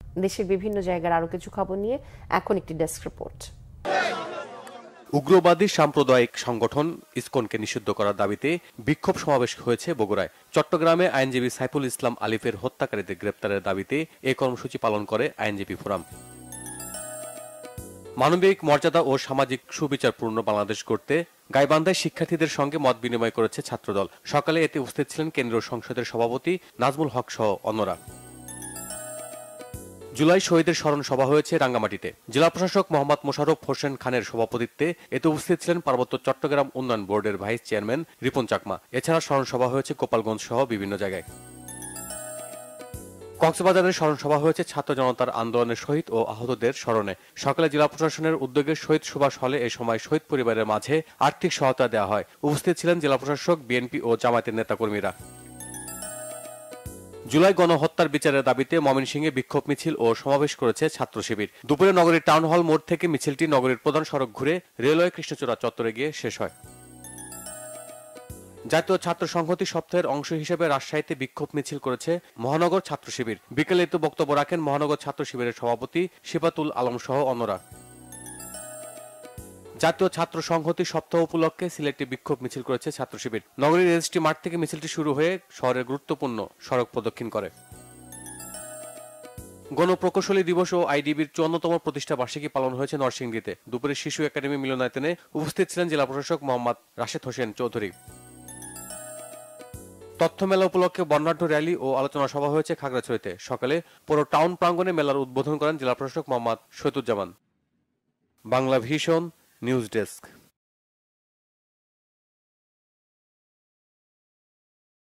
দেশের বিভিন্ন জায়গার আরো কিছু খবর নিয়ে এখন একটি ডেস্ক রিপোর্ট। উগ্রবাদী সাম্প্রদায়িক সংগঠন ইসকনকে নিষিদ্ধ করার দাবিতে বিক্ষোভ সমাবেশ হয়েছে বগুড়ায়। চট্টগ্রামে আইনজীবী সাইফুল ইসলাম আলিফের হত্যাকারীদের গ্রেপ্তারের দাবিতে এই কর্মসূচি পালন করে আইনজীবী ফোরাম। মানবিক মর্যাদা ও সামাজিক সুবিচারপূর্ণ বাংলাদেশ গড়তে গাইবান্ধায় শিক্ষার্থীদের সঙ্গে মত বিনিময় করেছে ছাত্রদল। সকালে এতে উপস্থিত ছিলেন কেন্দ্রীয় সংসদের সভাপতি নাজমুল হক সহ অন্যরা। জুলাই শহীদের স্মরণ সভা হয়েছে রাঙ্গামাটিতে। জেলা প্রশাসক মোহাম্মদ মোশাররফ হোসেন খানের সভাপতিত্বে এতে উপস্থিত ছিলেন পার্বত্য চট্টগ্রাম উন্নয়ন বোর্ডের ভাইস চেয়ারম্যান রিপন চাকমা। এছাড়া স্মরণ সভা হয়েছে গোপালগঞ্জ সহ বিভিন্ন জায়গায়। কক্সবাজারের স্মরণ সভা হয়েছে ছাত্র জনতার আন্দোলনের শহীদ ও আহতদের স্মরণে। সকালে জেলা প্রশাসনের উদ্যোগে শহীদ সুভাষ হলে এ সময় শহীদ পরিবারের মাঝে আর্থিক সহায়তা দেওয়া হয়। উপস্থিত ছিলেন জেলা প্রশাসক, বিএনপি ও জামায়াতের নেতাকর্মীরা। জুলাই গণহত্যার বিচারের দাবিতে ময়মনসিংহে বিক্ষোভ মিছিল ও সমাবেশ করেছে ছাত্র শিবির। দুপুরে নগরীর টাউন হল মোড় থেকে মিছিলটি নগরীর প্রধান সড়ক ঘুরে রেলওয়ে কৃষ্ণচূড়া চত্বরে গিয়ে শেষ হয়। জাতীয় ছাত্র সংহতি সপ্তাহের অংশ হিসেবে রাজশাহীতে বিক্ষোভ মিছিল করেছে মহানগর ছাত্র শিবির। বিকেলে এতে বক্তব্য রাখেন মহানগর ছাত্র শিবিরের সভাপতি সিফাতুল আলম সহ অন্যরা। জাতীয় ছাত্র সংহতি সপ্তাহ উপলক্ষে সিলেটে বিক্ষোভ মিছিল করেছে ছাত্র শিবির। নগরীর রেজিস্ট্রি মাঠ থেকে মিছিলটি শুরু হয়ে শহরের গুরুত্বপূর্ণ সড়ক প্রদক্ষিণ করে। গণপ্রকৌশলী দিবস ও আইডিবির 54তম প্রতিষ্ঠা বার্ষিকী পালন হয়েছে নরসিংদীতে। দুপুরে শিশু একাডেমি মিলনায়তনে উপস্থিত ছিলেন জেলা প্রশাসক মোহাম্মদ রাশেদ হোসেন চৌধুরী। তথ্য মেলা উপলক্ষে বর্ণাঢ্য র্যালি ও আলোচনা সভা হয়েছে খাগড়াছড়িতে। সকালে পুরো টাউন প্রাঙ্গণে মেলার উদ্বোধন করেন জেলা প্রশাসক Mohammad Shahiduzzaman. Bangla vision news desk.